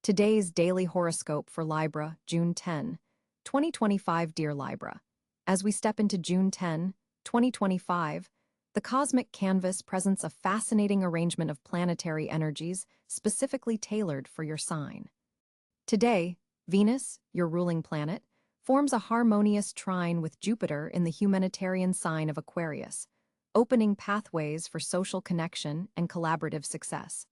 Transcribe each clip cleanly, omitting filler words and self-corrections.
Today's daily horoscope for Libra, June 10, 2025. Dear Libra, as we step into June 10, 2025, the cosmic canvas presents a fascinating arrangement of planetary energies specifically tailored for your sign. Today, Venus, your ruling planet, forms a harmonious trine with Jupiter in the humanitarian sign of Aquarius, opening pathways for social connection and collaborative success.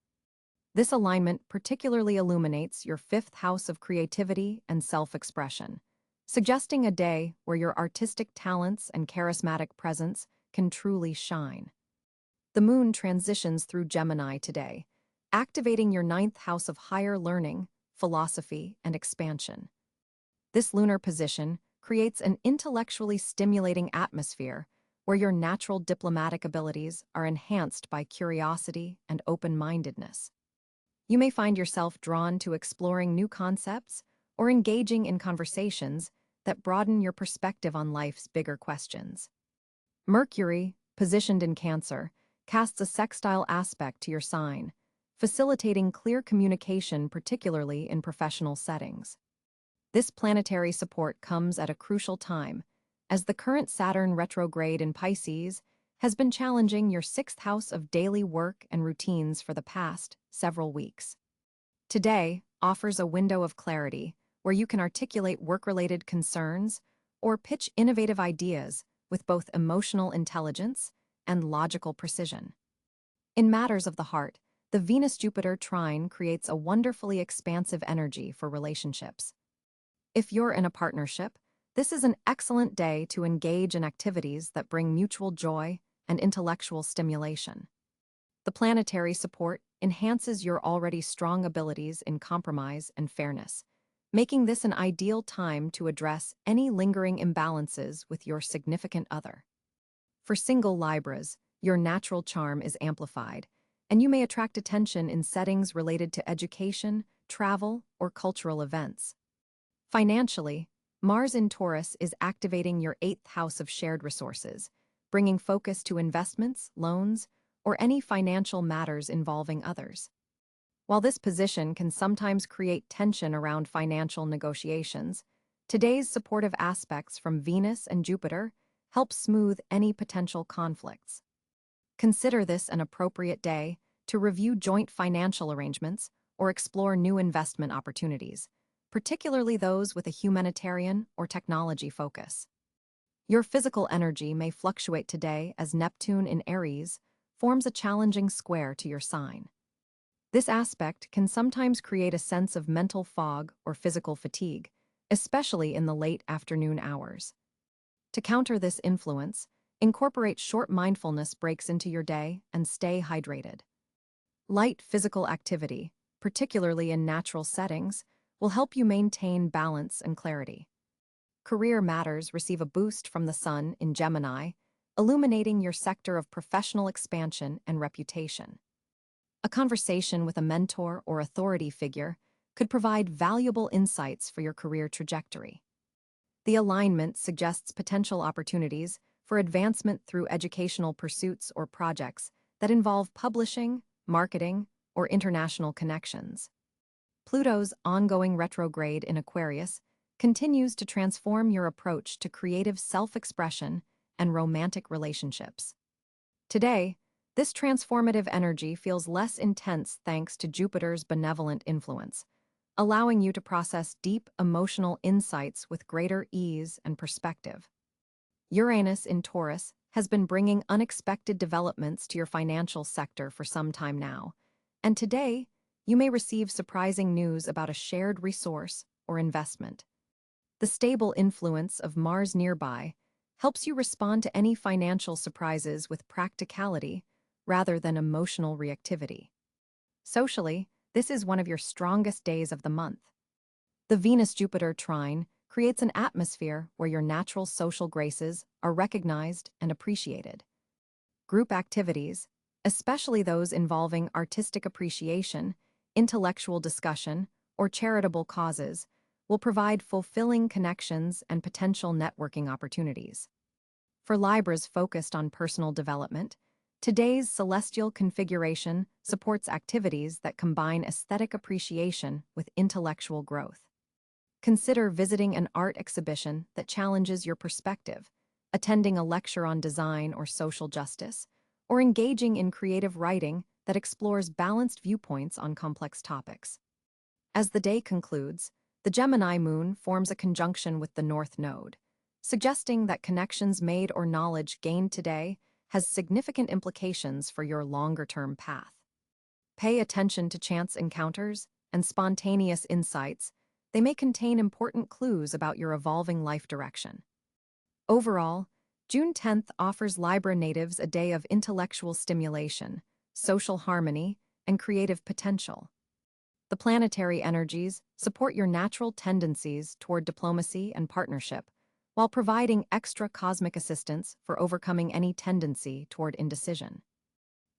This alignment particularly illuminates your fifth house of creativity and self-expression, suggesting a day where your artistic talents and charismatic presence can truly shine. The moon transitions through Gemini today, activating your ninth house of higher learning, philosophy, and expansion. This lunar position creates an intellectually stimulating atmosphere where your natural diplomatic abilities are enhanced by curiosity and open-mindedness. You may find yourself drawn to exploring new concepts or engaging in conversations that broaden your perspective on life's bigger questions. Mercury, positioned in Cáncer, casts a sextile aspect to your sign, facilitating clear communication, particularly in professional settings. This planetary support comes at a crucial time, as the current Saturn retrograde in Pisces has been challenging your sixth house of daily work and routines for the past several weeks. Today offers a window of clarity where you can articulate work-related concerns or pitch innovative ideas with both emotional intelligence and logical precision. In matters of the heart, the Venus-Jupiter trine creates a wonderfully expansive energy for relationships. If you're in a partnership, this is an excellent day to engage in activities that bring mutual joy and intellectual stimulation. The planetary support enhances your already strong abilities in compromise and fairness, making this an ideal time to address any lingering imbalances with your significant other. For single Libras, your natural charm is amplified, and you may attract attention in settings related to education, travel, or cultural events. Financially, Mars in Taurus is activating your eighth house of shared resources, bringing focus to investments, loans, or any financial matters involving others. While this position can sometimes create tension around financial negotiations, today's supportive aspects from Venus and Jupiter help smooth any potential conflicts. Consider this an appropriate day to review joint financial arrangements or explore new investment opportunities, particularly those with a humanitarian or technology focus. Your physical energy may fluctuate today as Neptune in Aries forms a challenging square to your sign. This aspect can sometimes create a sense of mental fog or physical fatigue, especially in the late afternoon hours. To counter this influence, incorporate short mindfulness breaks into your day and stay hydrated. Light physical activity, particularly in natural settings, will help you maintain balance and clarity. Career matters receive a boost from the Sun in Gemini, illuminating your sector of professional expansion and reputation. A conversation with a mentor or authority figure could provide valuable insights for your career trajectory. The alignment suggests potential opportunities for advancement through educational pursuits or projects that involve publishing, marketing, or international connections. Pluto's ongoing retrograde in Aquarius continues to transform your approach to creative self-expression and romantic relationships. Today, this transformative energy feels less intense thanks to Jupiter's benevolent influence, allowing you to process deep emotional insights with greater ease and perspective. Uranus in Taurus has been bringing unexpected developments to your financial sector for some time now, and today, you may receive surprising news about a shared resource or investment. The stable influence of Mars nearby helps you respond to any financial surprises with practicality rather than emotional reactivity. Socially, this is one of your strongest days of the month. The Venus-Jupiter trine creates an atmosphere where your natural social graces are recognized and appreciated. Group activities, especially those involving artistic appreciation, intellectual discussion, or charitable causes, will provide fulfilling connections and potential networking opportunities. For Libras focused on personal development, Today's celestial configuration supports activities that combine aesthetic appreciation with intellectual growth. Consider visiting an art exhibition that challenges your perspective, attending a lecture on design or social justice, or engaging in creative writing that explores balanced viewpoints on complex topics. As the day concludes, the Gemini moon forms a conjunction with the North Node, suggesting that connections made or knowledge gained today has significant implications for your longer-term path. Pay attention to chance encounters and spontaneous insights. They may contain important clues about your evolving life direction. Overall, June 10th offers Libra natives a day of intellectual stimulation, social harmony, and creative potential. The planetary energies support your natural tendencies toward diplomacy and partnership, while providing extra cosmic assistance for overcoming any tendency toward indecision.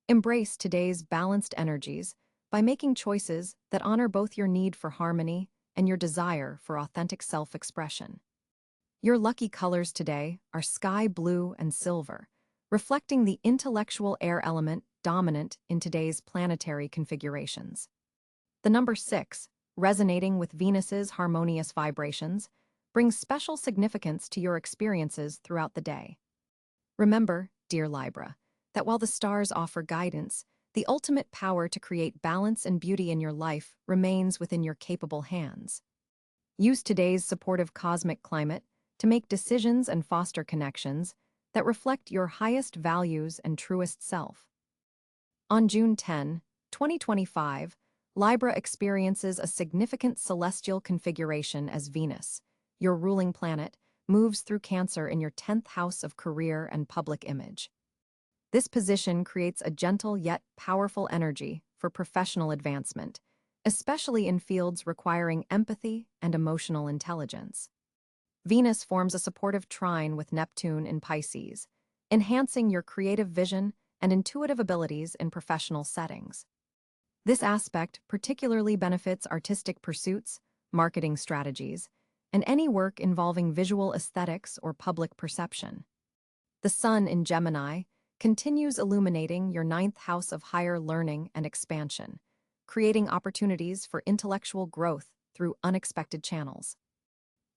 Embrace today's balanced energies by making choices that honor both your need for harmony and your desire for authentic self-expression. Your lucky colors today are sky blue and silver, reflecting the intellectual air element dominant in today's planetary configurations. The number 6, resonating with Venus's harmonious vibrations, brings special significance to your experiences throughout the day. Remember, dear Libra, that while the stars offer guidance, the ultimate power to create balance and beauty in your life remains within your capable hands. Use today's supportive cosmic climate to make decisions and foster connections that reflect your highest values and truest self. On June 10, 2025, Libra experiences a significant celestial configuration as Venus, your ruling planet, moves through Cáncer in your 10th house of career and public image. This position creates a gentle yet powerful energy for professional advancement, especially in fields requiring empathy and emotional intelligence. Venus forms a supportive trine with Neptune in Pisces, enhancing your creative vision and intuitive abilities in professional settings. This aspect particularly benefits artistic pursuits, marketing strategies, and any work involving visual aesthetics or public perception. The Sun in Gemini continues illuminating your 9th house of higher learning and expansion, creating opportunities for intellectual growth through unexpected channels.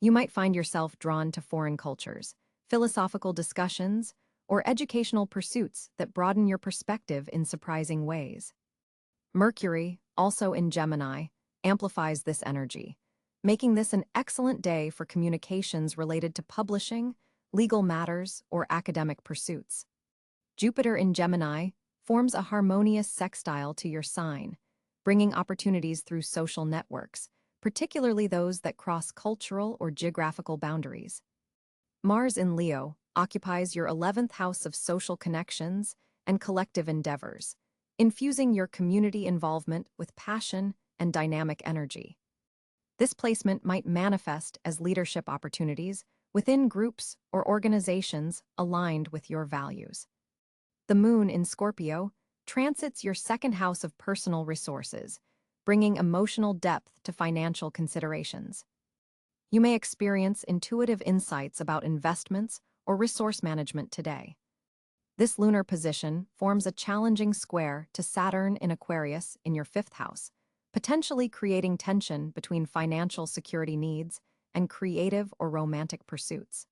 You might find yourself drawn to foreign cultures, philosophical discussions, or educational pursuits that broaden your perspective in surprising ways. Mercury, also in Gemini, amplifies this energy, making this an excellent day for communications related to publishing, legal matters, or academic pursuits. Jupiter in Gemini forms a harmonious sextile to your sign, bringing opportunities through social networks, particularly those that cross cultural or geographical boundaries. Mars in Leo occupies your 11th house of social connections and collective endeavors, infusing your community involvement with passion and dynamic energy. This placement might manifest as leadership opportunities within groups or organizations aligned with your values. The Moon in Scorpio transits your 2nd house of personal resources, bringing emotional depth to financial considerations. You may experience intuitive insights about investments or resource management today. This lunar position forms a challenging square to Saturn in Aquarius in your 5th house, potentially creating tension between financial security needs and creative or romantic pursuits.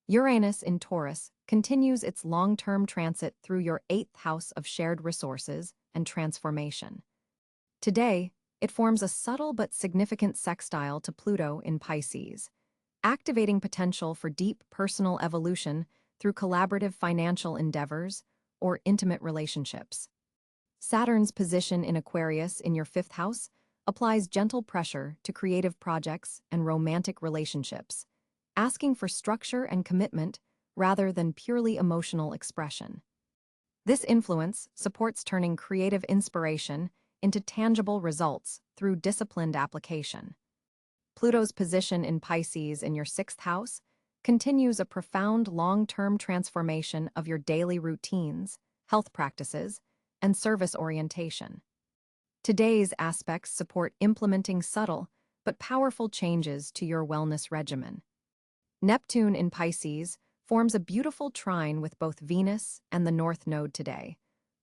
Uranus in Taurus continues its long-term transit through your 8th house of shared resources and transformation. Today, it forms a subtle but significant sextile to Pluto in Pisces, activating potential for deep personal evolution through collaborative financial endeavors or intimate relationships. Saturn's position in Aquarius in your 5th house applies gentle pressure to creative projects and romantic relationships, asking for structure and commitment rather than purely emotional expression. This influence supports turning creative inspiration into tangible results through disciplined application. Pluto's position in Pisces in your 6th house continues a profound long-term transformation of your daily routines, health practices, and service orientation. Today's aspects support implementing subtle but powerful changes to your wellness regimen. Neptune in Pisces forms a beautiful trine with both Venus and the North Node today,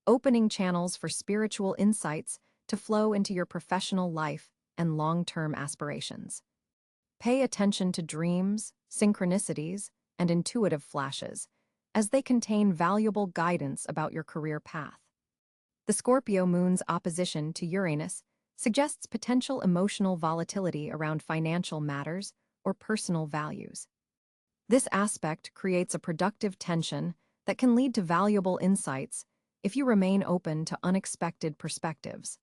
opening channels for spiritual insights to flow into your professional life and long-term aspirations. Pay attention to dreams, synchronicities, and intuitive flashes, as they contain valuable guidance about your career path. The Scorpio moon's opposition to Uranus suggests potential emotional volatility around financial matters or personal values. This aspect creates a productive tension that can lead to valuable insights if you remain open to unexpected perspectives.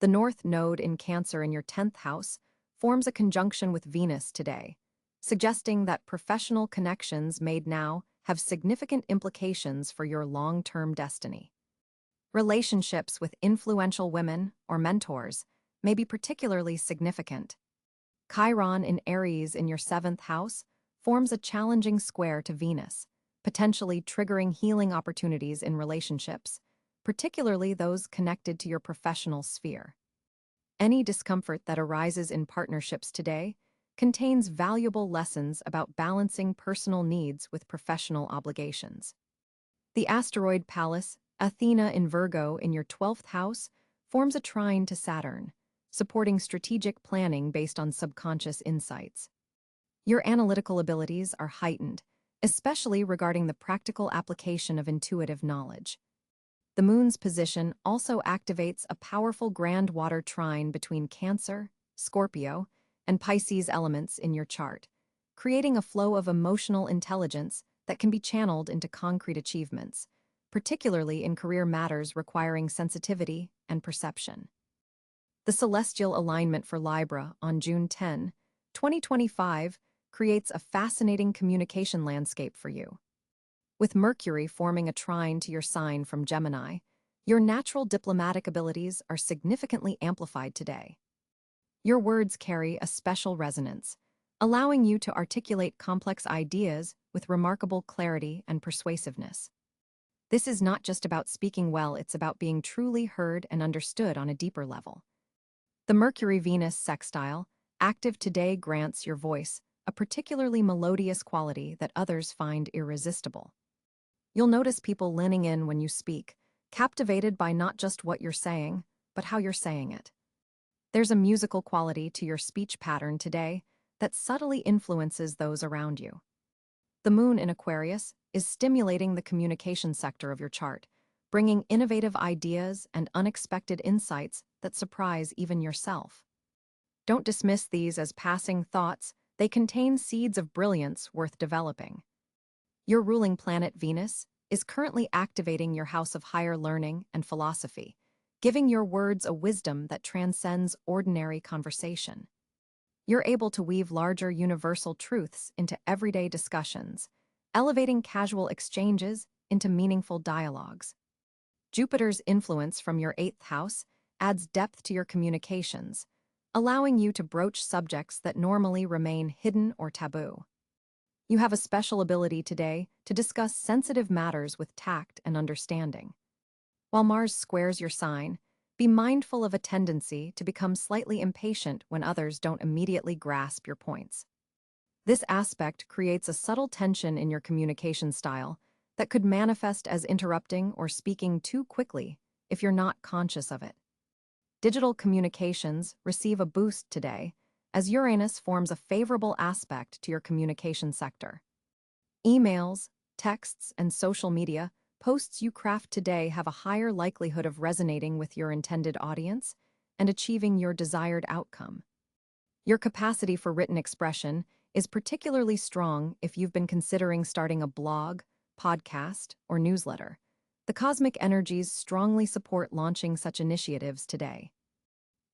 The North Node in Cancer in your 10th house forms a conjunction with Venus today, suggesting that professional connections made now have significant implications for your long-term destiny. Relationships with influential women or mentors may be particularly significant. Chiron in Aries in your 7th house forms a challenging square to Venus, potentially triggering healing opportunities in relationships, particularly those connected to your professional sphere. Any discomfort that arises in partnerships today contains valuable lessons about balancing personal needs with professional obligations. The asteroid Pallas, Athena in Virgo in your 12th house, forms a trine to Saturn, supporting strategic planning based on subconscious insights. Your analytical abilities are heightened, especially regarding the practical application of intuitive knowledge. The moon's position also activates a powerful grand water trine between Cancer, Scorpio, and Pisces elements in your chart, creating a flow of emotional intelligence that can be channeled into concrete achievements, particularly in career matters requiring sensitivity and perception. The celestial alignment for Libra on June 10, 2025, creates a fascinating communication landscape for you. With Mercury forming a trine to your sign from Gemini, your natural diplomatic abilities are significantly amplified today. Your words carry a special resonance, allowing you to articulate complex ideas with remarkable clarity and persuasiveness. This is not just about speaking well, it's about being truly heard and understood on a deeper level. The Mercury-Venus sextile, active today, grants your voice a particularly melodious quality that others find irresistible. You'll notice people leaning in when you speak, captivated by not just what you're saying, but how you're saying it. There's a musical quality to your speech pattern today that subtly influences those around you. The moon in Aquarius is stimulating the communication sector of your chart, bringing innovative ideas and unexpected insights that surprise even yourself. Don't dismiss these as passing thoughts. They contain seeds of brilliance worth developing. Your ruling planet Venus is currently activating your house of higher learning and philosophy, giving your words a wisdom that transcends ordinary conversation. You're able to weave larger universal truths into everyday discussions, elevating casual exchanges into meaningful dialogues. Jupiter's influence from your 8th house adds depth to your communications, allowing you to broach subjects that normally remain hidden or taboo. You have a special ability today to discuss sensitive matters with tact and understanding. While Mars squares your sign, be mindful of a tendency to become slightly impatient when others don't immediately grasp your points. This aspect creates a subtle tension in your communication style that could manifest as interrupting or speaking too quickly if you're not conscious of it. Digital communications receive a boost today as Uranus forms a favorable aspect to your communication sector. Emails, texts, and social media posts you craft today have a higher likelihood of resonating with your intended audience and achieving your desired outcome. Your capacity for written expression is particularly strong if you've been considering starting a blog, podcast, or newsletter. The cosmic energies strongly support launching such initiatives today.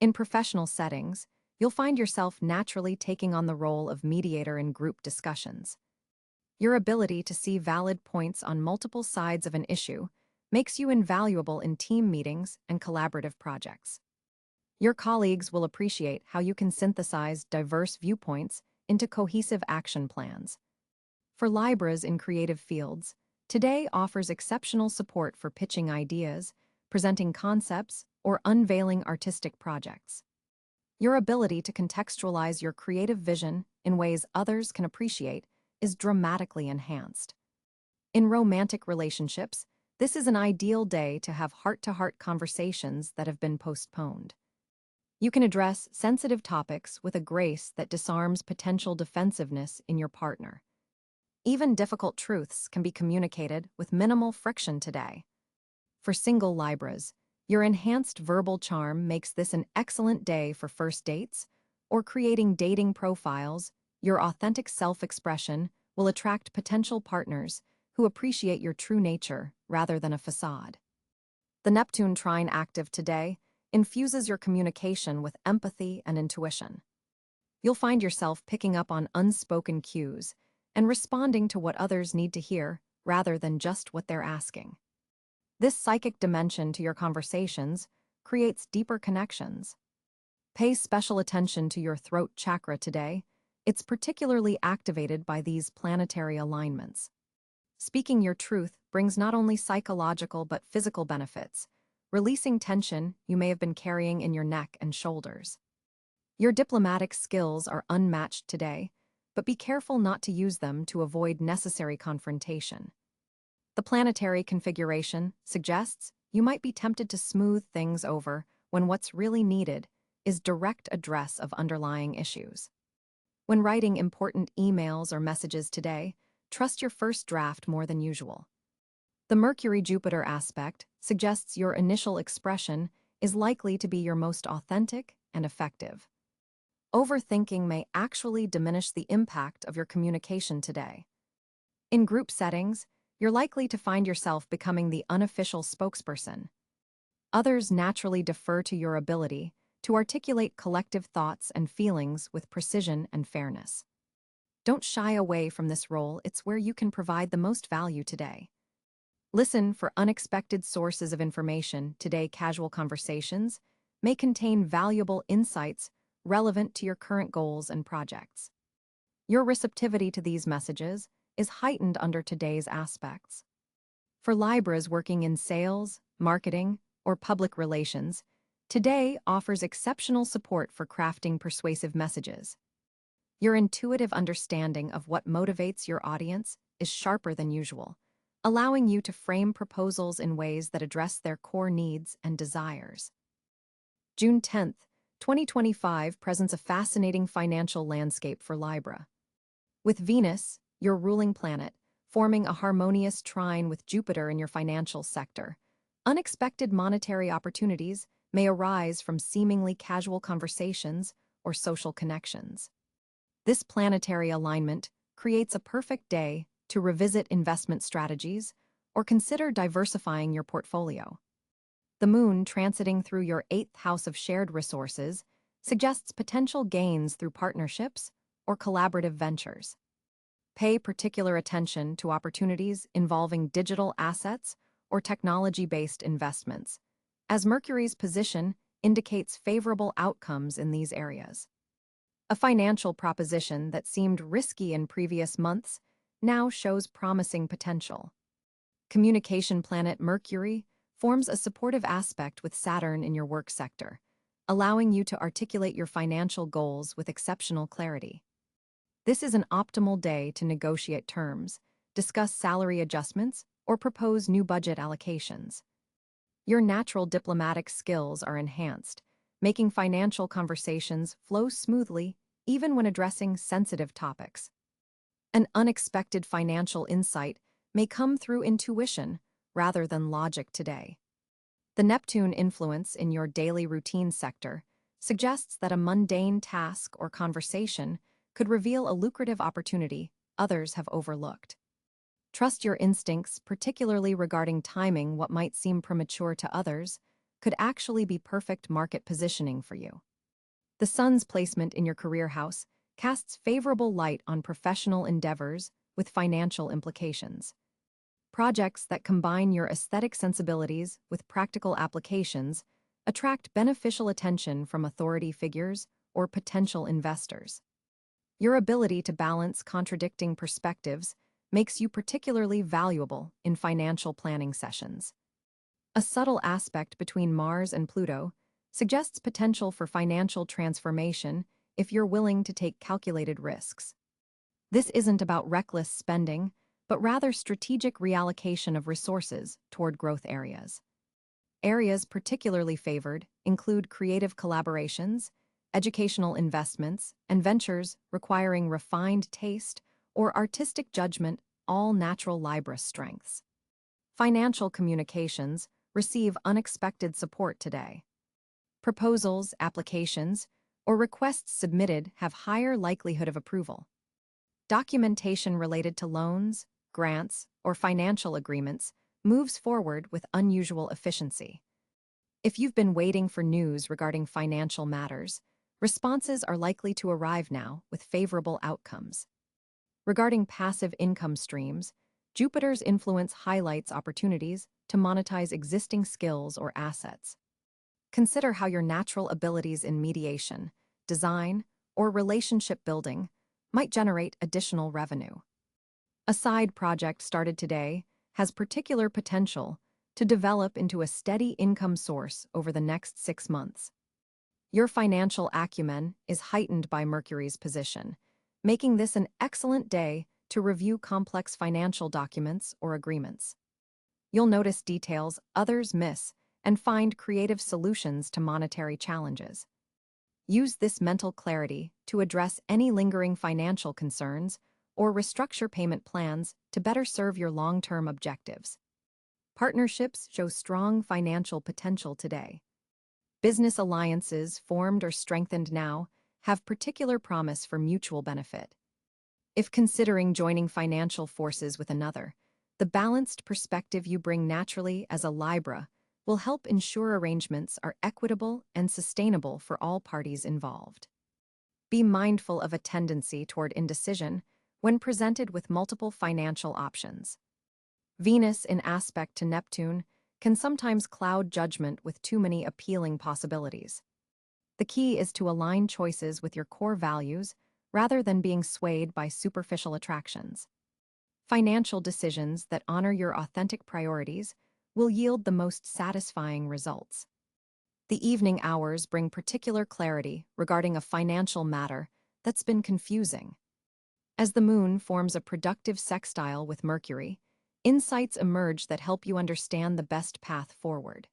In professional settings, you'll find yourself naturally taking on the role of mediator in group discussions. Your ability to see valid points on multiple sides of an issue makes you invaluable in team meetings and collaborative projects. Your colleagues will appreciate how you can synthesize diverse viewpoints into cohesive action plans. For Libras in creative fields, today offers exceptional support for pitching ideas, presenting concepts, or unveiling artistic projects. Your ability to contextualize your creative vision in ways others can appreciate is dramatically enhanced. In romantic relationships, this is an ideal day to have heart-to-heart conversations that have been postponed. You can address sensitive topics with a grace that disarms potential defensiveness in your partner. Even difficult truths can be communicated with minimal friction today. For single Libras, your enhanced verbal charm makes this an excellent day for first dates or creating dating profiles. Your authentic self-expression will attract potential partners who appreciate your true nature rather than a facade. The Neptune trine active today infuses your communication with empathy and intuition. You'll find yourself picking up on unspoken cues and responding to what others need to hear rather than just what they're asking. This psychic dimension to your conversations creates deeper connections. Pay special attention to your throat chakra today. It's particularly activated by these planetary alignments. Speaking your truth brings not only psychological but physical benefits, releasing tension you may have been carrying in your neck and shoulders. Your diplomatic skills are unmatched today, but be careful not to use them to avoid necessary confrontation. The planetary configuration suggests you might be tempted to smooth things over when what's really needed is direct address of underlying issues. When writing important emails or messages today, trust your first draft more than usual. The Mercury-Jupiter aspect suggests your initial expression is likely to be your most authentic and effective. Overthinking may actually diminish the impact of your communication today. In group settings, you're likely to find yourself becoming the unofficial spokesperson. Others naturally defer to your ability to articulate collective thoughts and feelings with precision and fairness. Don't shy away from this role, it's where you can provide the most value today. Listen for unexpected sources of information. Today, casual conversations may contain valuable insights relevant to your current goals and projects. Your receptivity to these messages is heightened under today's aspects. For Libras working in sales, marketing, or public relations, today offers exceptional support for crafting persuasive messages. Your intuitive understanding of what motivates your audience is sharper than usual, allowing you to frame proposals in ways that address their core needs and desires. June 10th, 2025 presents a fascinating financial landscape for Libra. With Venus, your ruling planet, forming a harmonious trine with Jupiter in your financial sector, unexpected monetary opportunities may arise from seemingly casual conversations or social connections. This planetary alignment creates a perfect day to revisit investment strategies or consider diversifying your portfolio. The moon transiting through your 8th house of shared resources suggests potential gains through partnerships or collaborative ventures. Pay particular attention to opportunities involving digital assets or technology-based investments, as Mercury's position indicates favorable outcomes in these areas. A financial proposition that seemed risky in previous months now shows promising potential. Communication planet Mercury forms a supportive aspect with Saturn in your work sector, allowing you to articulate your financial goals with exceptional clarity. This is an optimal day to negotiate terms, discuss salary adjustments, or propose new budget allocations. Your natural diplomatic skills are enhanced, making financial conversations flow smoothly even when addressing sensitive topics. An unexpected financial insight may come through intuition rather than logic today. The Neptune influence in your daily routine sector suggests that a mundane task or conversation could reveal a lucrative opportunity others have overlooked. Trust your instincts, particularly regarding timing. What might seem premature to others could actually be perfect market positioning for you. The sun's placement in your career house casts favorable light on professional endeavors with financial implications. Projects that combine your aesthetic sensibilities with practical applications attract beneficial attention from authority figures or potential investors. Your ability to balance contradicting perspectives makes you particularly valuable in financial planning sessions. A subtle aspect between Mars and Pluto suggests potential for financial transformation if you're willing to take calculated risks. This isn't about reckless spending, but rather strategic reallocation of resources toward growth areas. Areas particularly favored include creative collaborations, educational investments, and ventures requiring refined taste or artistic judgment, all natural Libra strengths. Financial communications receive unexpected support today. Proposals, applications, or requests submitted have higher likelihood of approval. Documentation related to loans, grants, or financial agreements moves forward with unusual efficiency. If you've been waiting for news regarding financial matters, responses are likely to arrive now with favorable outcomes. Regarding passive income streams, Jupiter's influence highlights opportunities to monetize existing skills or assets. Consider how your natural abilities in mediation, design, or relationship building might generate additional revenue. A side project started today has particular potential to develop into a steady income source over the next 6 months. Your financial acumen is heightened by Mercury's position, making this an excellent day to review complex financial documents or agreements. You'll notice details others miss and find creative solutions to monetary challenges. Use this mental clarity to address any lingering financial concerns or restructure payment plans to better serve your long-term objectives. Partnerships show strong financial potential today. Business alliances formed or strengthened now have particular promise for mutual benefit. If considering joining financial forces with another, the balanced perspective you bring naturally as a Libra will help ensure arrangements are equitable and sustainable for all parties involved. Be mindful of a tendency toward indecision when presented with multiple financial options. Venus in aspect to Neptune can sometimes cloud judgment with too many appealing possibilities. The key is to align choices with your core values rather than being swayed by superficial attractions. Financial decisions that honor your authentic priorities will yield the most satisfying results. The evening hours bring particular clarity regarding a financial matter that's been confusing. As the moon forms a productive sextile with Mercury, insights emerge that help you understand the best path forward.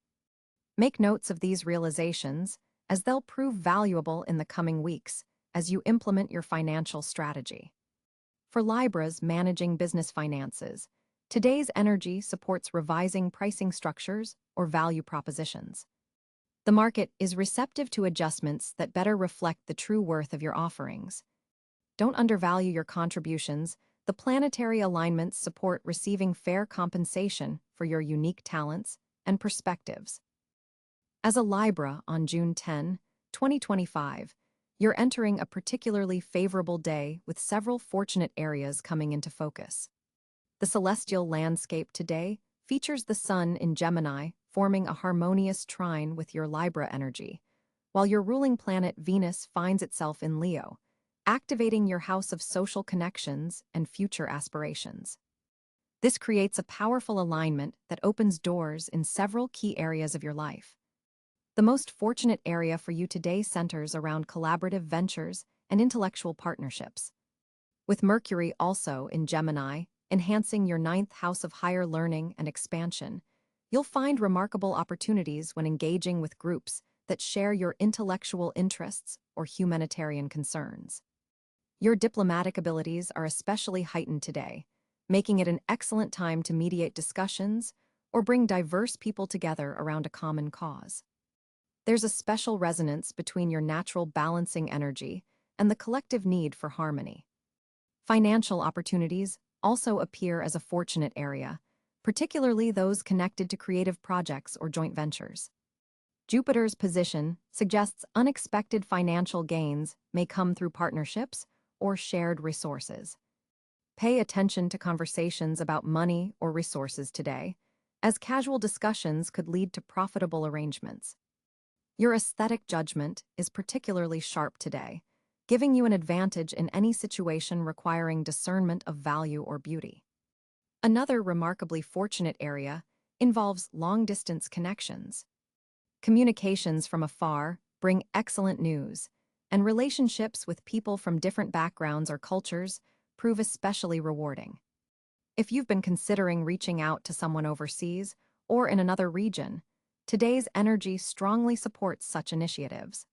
Make notes of these realizations, as they'll prove valuable in the coming weeks as you implement your financial strategy. For Libras managing business finances, today's energy supports revising pricing structures or value propositions. The market is receptive to adjustments that better reflect the true worth of your offerings. Don't undervalue your contributions. The planetary alignments support receiving fair compensation for your unique talents and perspectives. As a Libra on June 10, 2025, you're entering a particularly favorable day with several fortunate areas coming into focus. The celestial landscape today features the Sun in Gemini forming a harmonious trine with your Libra energy, while your ruling planet Venus finds itself in Leo, activating your house of social connections and future aspirations. This creates a powerful alignment that opens doors in several key areas of your life. The most fortunate area for you today centers around collaborative ventures and intellectual partnerships. With Mercury also in Gemini, enhancing your ninth house of higher learning and expansion, you'll find remarkable opportunities when engaging with groups that share your intellectual interests or humanitarian concerns. Your diplomatic abilities are especially heightened today, making it an excellent time to mediate discussions or bring diverse people together around a common cause. There's a special resonance between your natural balancing energy and the collective need for harmony. Financial opportunities also appear as a fortunate area, particularly those connected to creative projects or joint ventures. Jupiter's position suggests unexpected financial gains may come through partnerships or shared resources. Pay attention to conversations about money or resources today, as casual discussions could lead to profitable arrangements. Your aesthetic judgment is particularly sharp today, giving you an advantage in any situation requiring discernment of value or beauty. Another remarkably fortunate area involves long-distance connections. Communications from afar bring excellent news, and relationships with people from different backgrounds or cultures prove especially rewarding. If you've been considering reaching out to someone overseas or in another region, today's energy strongly supports such initiatives.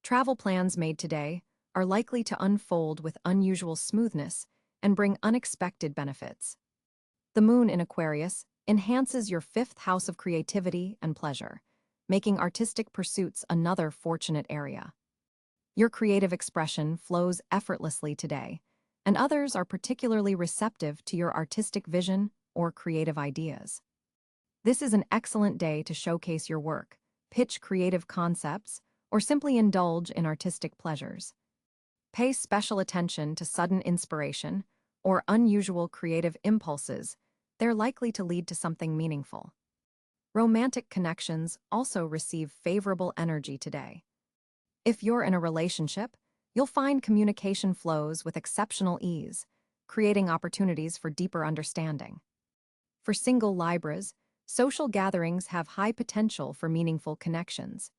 Travel plans made today are likely to unfold with unusual smoothness and bring unexpected benefits. The moon in Aquarius enhances your fifth house of creativity and pleasure, making artistic pursuits another fortunate area. Your creative expression flows effortlessly today, and others are particularly receptive to your artistic vision or creative ideas. This is an excellent day to showcase your work, pitch creative concepts, or simply indulge in artistic pleasures. Pay special attention to sudden inspiration or unusual creative impulses. They're likely to lead to something meaningful. Romantic connections also receive favorable energy today. If you're in a relationship, you'll find communication flows with exceptional ease, creating opportunities for deeper understanding. For single Libras, social gatherings have high potential for meaningful connections.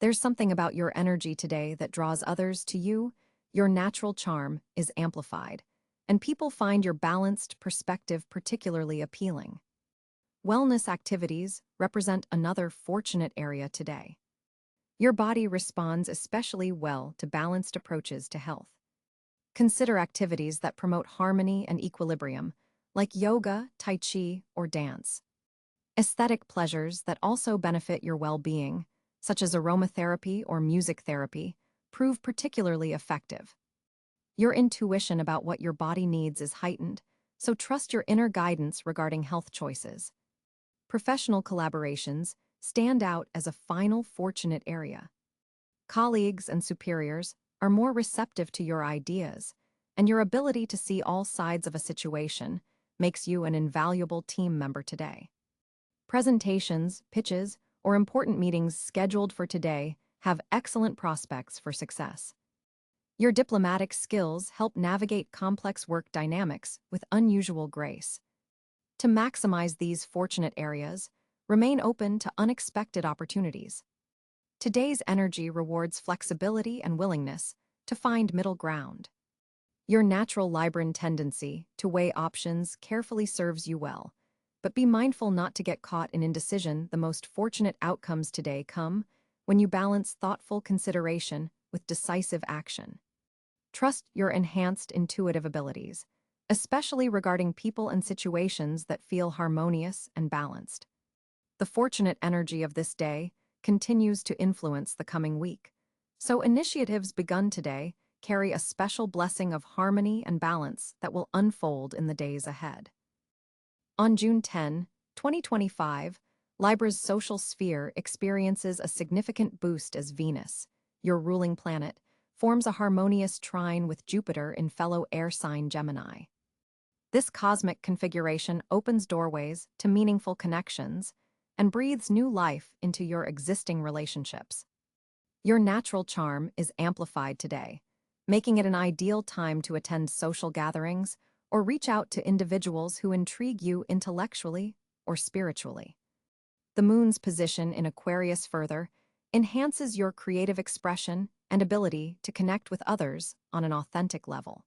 There's something about your energy today that draws others to you. Your natural charm is amplified, and people find your balanced perspective particularly appealing. Wellness activities represent another fortunate area today. Your body responds especially well to balanced approaches to health. Consider activities that promote harmony and equilibrium, like yoga, tai chi, or dance. Aesthetic pleasures that also benefit your well-being, such as aromatherapy or music therapy, prove particularly effective. Your intuition about what your body needs is heightened, so trust your inner guidance regarding health choices. Professional collaborations stand out as a final fortunate area. Colleagues and superiors are more receptive to your ideas, and your ability to see all sides of a situation makes you an invaluable team member today. Presentations, pitches, or important meetings scheduled for today have excellent prospects for success. Your diplomatic skills help navigate complex work dynamics with unusual grace. To maximize these fortunate areas, remain open to unexpected opportunities. Today's energy rewards flexibility and willingness to find middle ground. Your natural Libran tendency to weigh options carefully serves you well, but be mindful not to get caught in indecision. The most fortunate outcomes today come when you balance thoughtful consideration with decisive action. Trust your enhanced intuitive abilities, especially regarding people and situations that feel harmonious and balanced. The fortunate energy of this day continues to influence the coming week, so initiatives begun today carry a special blessing of harmony and balance that will unfold in the days ahead. On June 10, 2025, Libra's social sphere experiences a significant boost as Venus, your ruling planet, forms a harmonious trine with Jupiter in fellow air sign Gemini. This cosmic configuration opens doorways to meaningful connections and breathes new life into your existing relationships. Your natural charm is amplified today, making it an ideal time to attend social gatherings or reach out to individuals who intrigue you intellectually or spiritually. The moon's position in Aquarius further enhances your creative expression and ability to connect with others on an authentic level.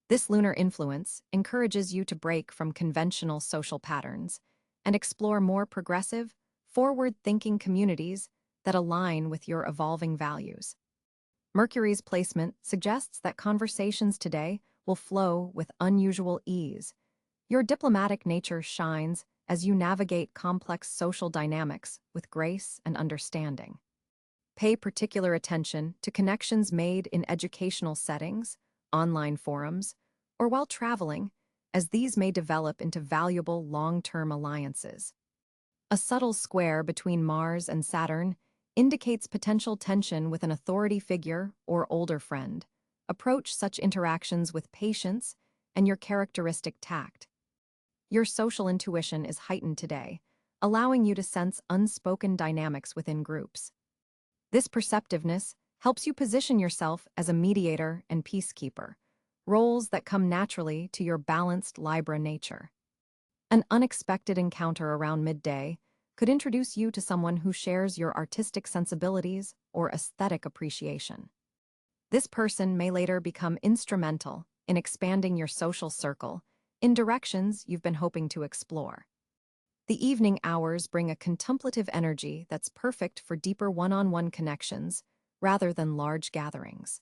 This lunar influence encourages you to break from conventional social patterns and explore more progressive, forward-thinking communities that align with your evolving values. Mercury's placement suggests that conversations today will flow with unusual ease. Your diplomatic nature shines as you navigate complex social dynamics with grace and understanding. Pay particular attention to connections made in educational settings, online forums, or while traveling, as these may develop into valuable long-term alliances. A subtle square between Mars and Saturn indicates potential tension with an authority figure or older friend. Approach such interactions with patience and your characteristic tact. Your social intuition is heightened today, allowing you to sense unspoken dynamics within groups. This perceptiveness helps you position yourself as a mediator and peacekeeper, roles that come naturally to your balanced Libra nature. An unexpected encounter around midday could introduce you to someone who shares your artistic sensibilities or aesthetic appreciation. This person may later become instrumental in expanding your social circle in directions you've been hoping to explore. The evening hours bring a contemplative energy that's perfect for deeper one-on-one connections rather than large gatherings.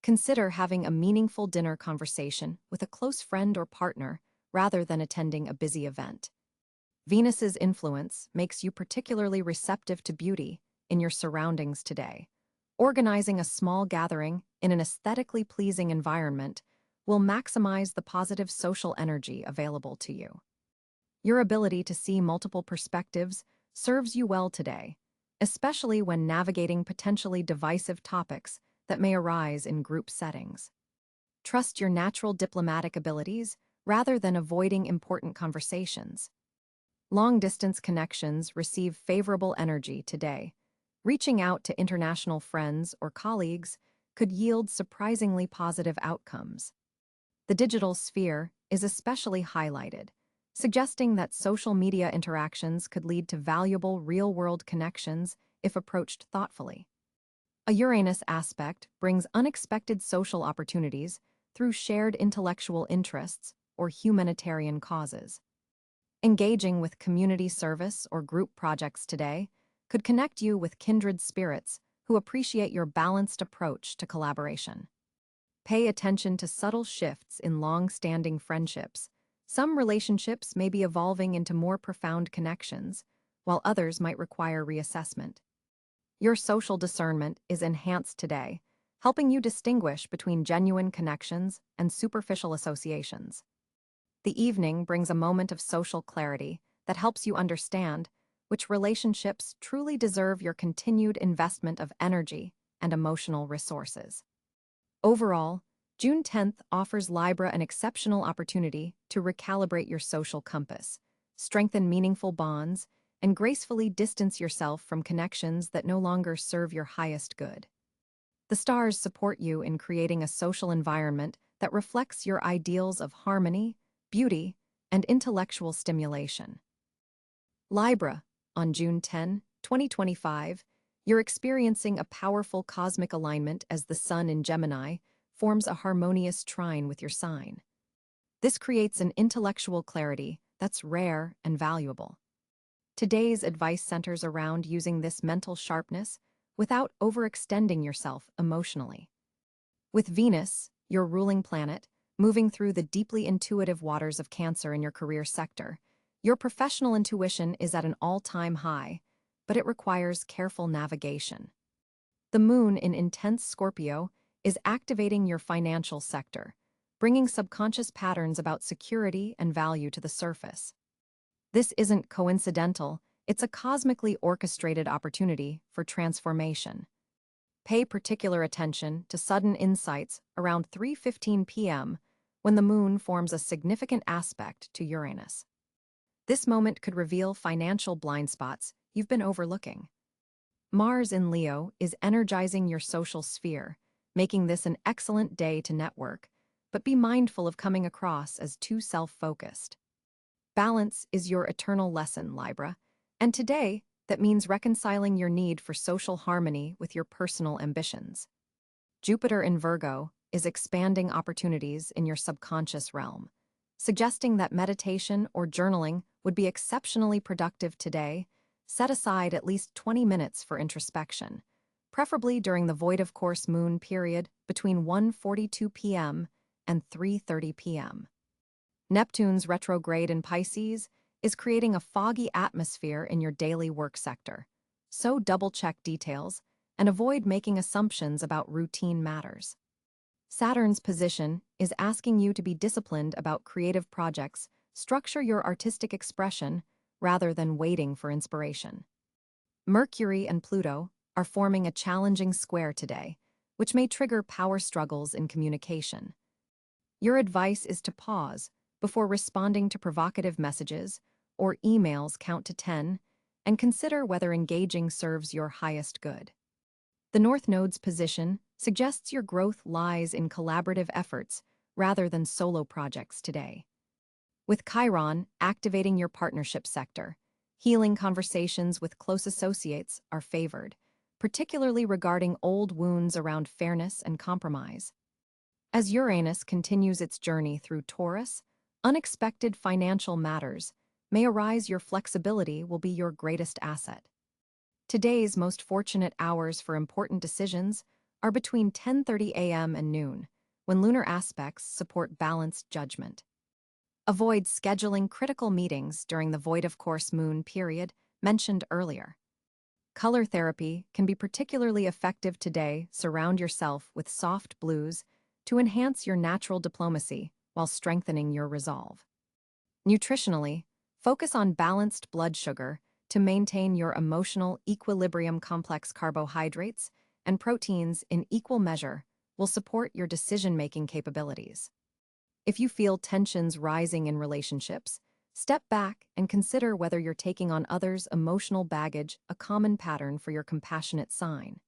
Consider having a meaningful dinner conversation with a close friend or partner rather than attending a busy event. Venus's influence makes you particularly receptive to beauty in your surroundings today. Organizing a small gathering in an aesthetically pleasing environment will maximize the positive social energy available to you. Your ability to see multiple perspectives serves you well today, especially when navigating potentially divisive topics that may arise in group settings. Trust your natural diplomatic abilities rather than avoiding important conversations. Long-distance connections receive favorable energy today. Reaching out to international friends or colleagues could yield surprisingly positive outcomes. The digital sphere is especially highlighted, suggesting that social media interactions could lead to valuable real-world connections if approached thoughtfully. A Uranus aspect brings unexpected social opportunities through shared intellectual interests or humanitarian causes. Engaging with community service or group projects today could connect you with kindred spirits who appreciate your balanced approach to collaboration. Pay attention to subtle shifts in long-standing friendships. Some relationships may be evolving into more profound connections, while others might require reassessment. Your social discernment is enhanced today, helping you distinguish between genuine connections and superficial associations. The evening brings a moment of social clarity that helps you understand which relationships truly deserve your continued investment of energy and emotional resources. Overall, June 10th offers Libra an exceptional opportunity to recalibrate your social compass, strengthen meaningful bonds, and gracefully distance yourself from connections that no longer serve your highest good. The stars support you in creating a social environment that reflects your ideals of harmony, beauty, and intellectual stimulation. Libra, on June 10, 2025, you're experiencing a powerful cosmic alignment as the Sun in Gemini forms a harmonious trine with your sign. This creates an intellectual clarity that's rare and valuable. Today's advice centers around using this mental sharpness without overextending yourself emotionally. With Venus, your ruling planet, moving through the deeply intuitive waters of Cáncer in your career sector, your professional intuition is at an all-time high, but it requires careful navigation. The Moon in intense Scorpio is activating your financial sector, bringing subconscious patterns about security and value to the surface. This isn't coincidental, it's a cosmically orchestrated opportunity for transformation. Pay particular attention to sudden insights around 3:15 p.m. when the Moon forms a significant aspect to Uranus. This moment could reveal financial blind spots you've been overlooking. Mars in Leo is energizing your social sphere, making this an excellent day to network, but be mindful of coming across as too self-focused. Balance is your eternal lesson, Libra, and today that means reconciling your need for social harmony with your personal ambitions. Jupiter in Virgo is expanding opportunities in your subconscious realm, suggesting that meditation or journaling would be exceptionally productive today. Set aside at least 20 minutes for introspection, preferably during the void-of-course moon period between 1:42 p.m. and 3:30 p.m. Neptune's retrograde in Pisces is creating a foggy atmosphere in your daily work sector, so double-check details and avoid making assumptions about routine matters. Saturn's position is asking you to be disciplined about creative projects, structure your artistic expression rather than waiting for inspiration. Mercury and Pluto are forming a challenging square today, which may trigger power struggles in communication. Your advice is to pause before responding to provocative messages or emails. Count to 10 and consider whether engaging serves your highest good. The North Node's position suggests your growth lies in collaborative efforts rather than solo projects today. With Chiron activating your partnership sector, healing conversations with close associates are favored, particularly regarding old wounds around fairness and compromise. As Uranus continues its journey through Taurus, unexpected financial matters may arise. Your flexibility will be your greatest asset. Today's most fortunate hours for important decisions are between 10:30 a.m. and noon, when lunar aspects support balanced judgment. Avoid scheduling critical meetings during the void-of-course moon period mentioned earlier. Color therapy can be particularly effective today. Surround yourself with soft blues to enhance your natural diplomacy while strengthening your resolve. Nutritionally, focus on balanced blood sugar to maintain your emotional equilibrium. Complex carbohydrates and proteins in equal measure will support your decision-making capabilities. If you feel tensions rising in relationships, step back and consider whether you're taking on others' emotional baggage, a common pattern for your compassionate sign.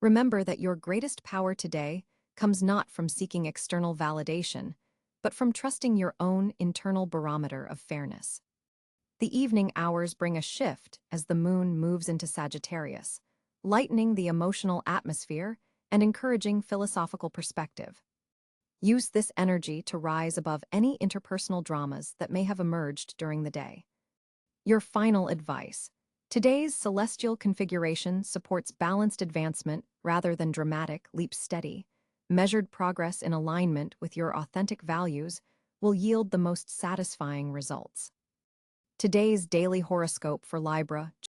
Remember that your greatest power today comes not from seeking external validation, but from trusting your own internal barometer of fairness. The evening hours bring a shift as the moon moves into Sagittarius, lightening the emotional atmosphere and encouraging philosophical perspective. Use this energy to rise above any interpersonal dramas that may have emerged during the day. Your final advice. Today's celestial configuration supports balanced advancement rather than dramatic leap. Steady, measured progress in alignment with your authentic values will yield the most satisfying results. Today's daily horoscope for Libra,